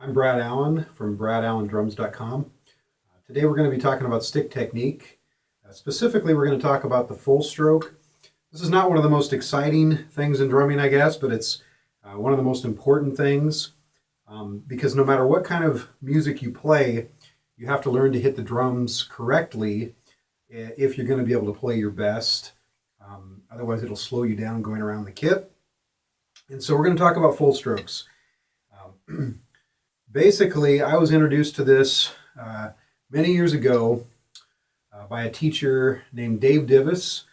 I'm Brad Allen from bradallendrums.com. Today we're going to be talking about stick technique. Specifically, we're going to talk about the full stroke. This is not one of the most exciting things in drumming, I guess, but it's one of the most important things because no matter what kind of music you play, you have to learn to hit the drums correctly if you're going to be able to play your best. Otherwise, it'll slow you down going around the kit. And so we're going to talk about full strokes. Basically, I was introduced to this many years ago by a teacher named Dave Divis,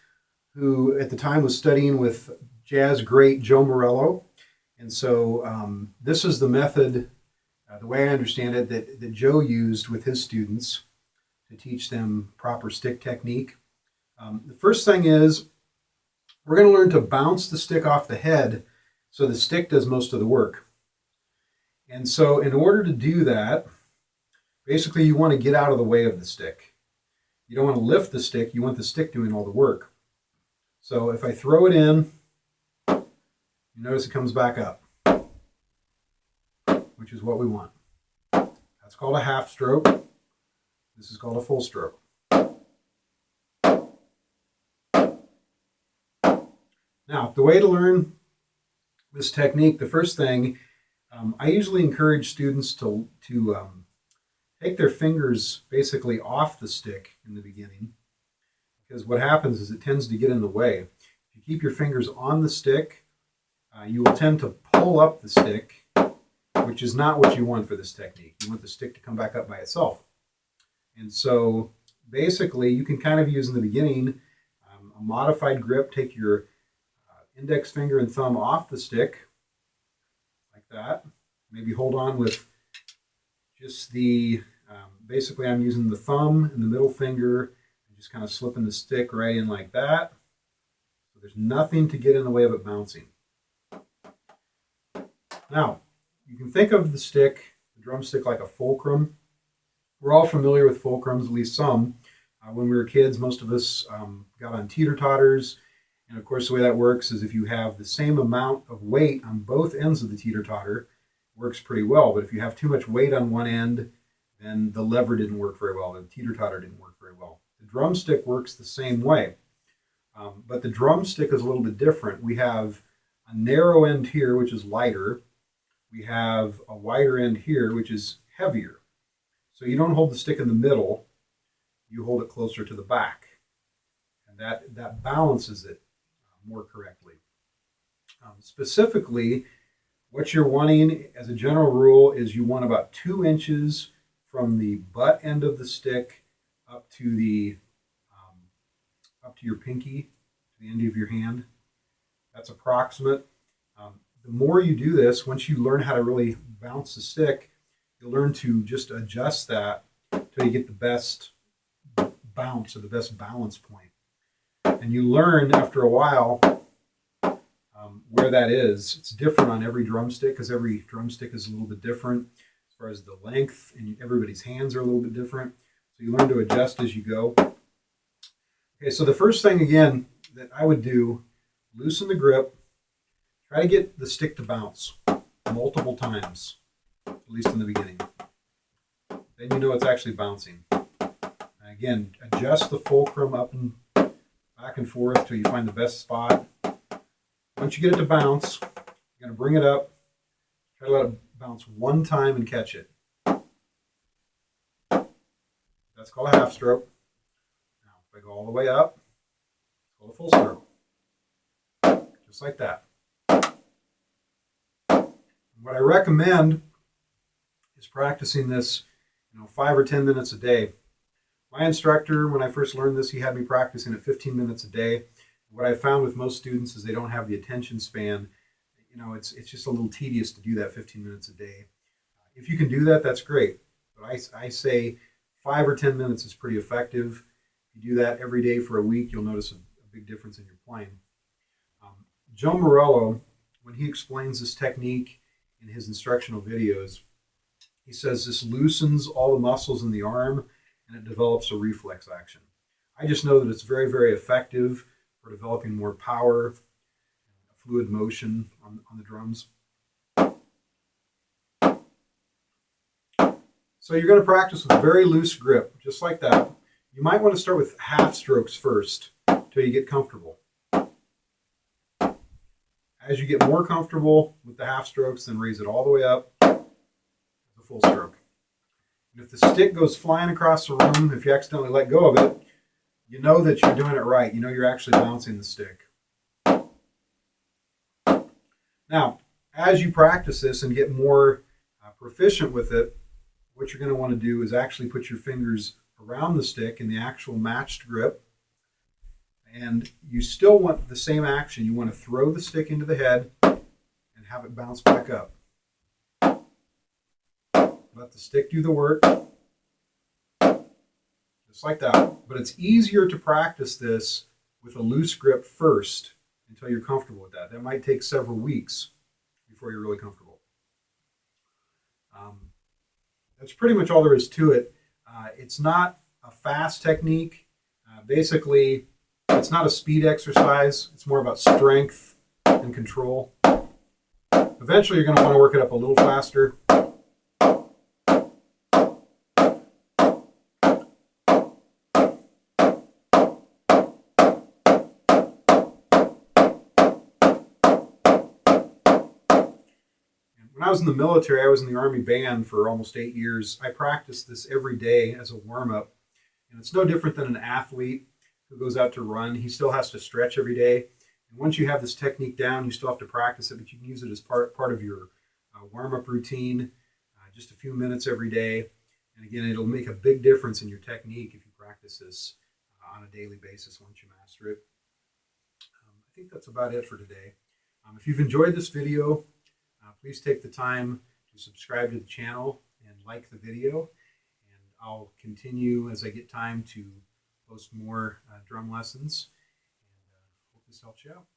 who at the time was studying with jazz great Joe Morello. And so this is the method, the way I understand it, that Joe used with his students to teach them proper stick technique. The first thing is we're going to learn to bounce the stick off the head so the stick does most of the work. And so in order to do that, basically you want to get out of the way of the stick. You don't want to lift the stick, you want the stick doing all the work. So if I throw it in, you notice it comes back up, which is what we want. That's called a half stroke. This is called a full stroke. Now, the way to learn this technique, the first thing, I usually encourage students to take their fingers basically off the stick in the beginning, because what happens is it tends to get in the way. If you keep your fingers on the stick, you will tend to pull up the stick, which is not what you want for this technique. You want the stick to come back up by itself. And so basically you can kind of use in the beginning a modified grip. Take your index finger and thumb off the stick like that. Maybe hold on with just the, basically I'm using the thumb and the middle finger and just kind of slipping the stick right in like that. So there's nothing to get in the way of it bouncing. Now, you can think of the stick, the drumstick, like a fulcrum. We're all familiar with fulcrums, at least some. When we were kids, most of us got on teeter-totters. And of course, the way that works is if you have the same amount of weight on both ends of the teeter-totter, it works pretty well. But if you have too much weight on one end, then the lever didn't work very well. The teeter-totter didn't work very well. The drumstick works the same way. But the drumstick is a little bit different. We have a narrow end here, which is lighter. We have a wider end here, which is heavier. So you don't hold the stick in the middle. You hold it closer to the back. And that balances it more correctly. Specifically, what you're wanting as a general rule is you want about 2 inches from the butt end of the stick up to the up to your pinky, to the end of your hand. That's approximate. The more you do this, once you learn how to really bounce the stick, you'll learn to just adjust that until you get the best bounce or the best balance point. And you learn after a while where that is. It's different on every drumstick because every drumstick is a little bit different as far as the length, and everybody's hands are a little bit different. So you learn to adjust as you go. Okay, so the first thing, again, that I would do, loosen the grip. Try to get the stick to bounce multiple times, at least in the beginning. Then you know it's actually bouncing. And again, adjust the fulcrum up and back and forth till you find the best spot. Once you get it to bounce, you're going to bring it up. Try to let it bounce one time and catch it. That's called a half stroke. Now, if I go all the way up, it's called a full stroke. Just like that. What I recommend is practicing this, 5 or 10 minutes a day. My instructor, when I first learned this, he had me practicing it 15 minutes a day. What I found with most students is they don't have the attention span. It's just a little tedious to do that 15 minutes a day. If you can do that, that's great. But I say 5 or 10 minutes is pretty effective. If you do that every day for a week, you'll notice a big difference in your playing. Joe Morello, when he explains this technique in his instructional videos, he says this loosens all the muscles in the arm and it develops a reflex action. I just know that it's very, very effective for developing more power, fluid motion on the drums. So you're going to practice with a very loose grip, just like that. You might want to start with half strokes first until you get comfortable. As you get more comfortable with the half strokes, then raise it all the way up to the full stroke. And if the stick goes flying across the room, if you accidentally let go of it, you know that you're doing it right. You know you're actually bouncing the stick. Now, as you practice this and get more proficient with it, what you're going to want to do is actually put your fingers around the stick in the actual matched grip. And you still want the same action. You want to throw the stick into the head and have it bounce back up. Let the stick do the work. Just like that. But it's easier to practice this with a loose grip first until you're comfortable with that. That might take several weeks before you're really comfortable. That's pretty much all there is to it. It's not a fast technique. Basically, it's not a speed exercise. It's more about strength and control. Eventually, you're going to want to work it up a little faster. When I was in the military, I was in the Army band for almost 8 years. I practiced this every day as a warm-up. And it's no different than an athlete who goes out to run. He still has to stretch every day. And once you have this technique down, you still have to practice it, but you can use it as part of your warm-up routine, just a few minutes every day. And again, it'll make a big difference in your technique if you practice this on a daily basis once you master it. I think that's about it for today. If you've enjoyed this video, please take the time to subscribe to the channel and like the video. And I'll continue as I get time to post more drum lessons. And hope this helps you out.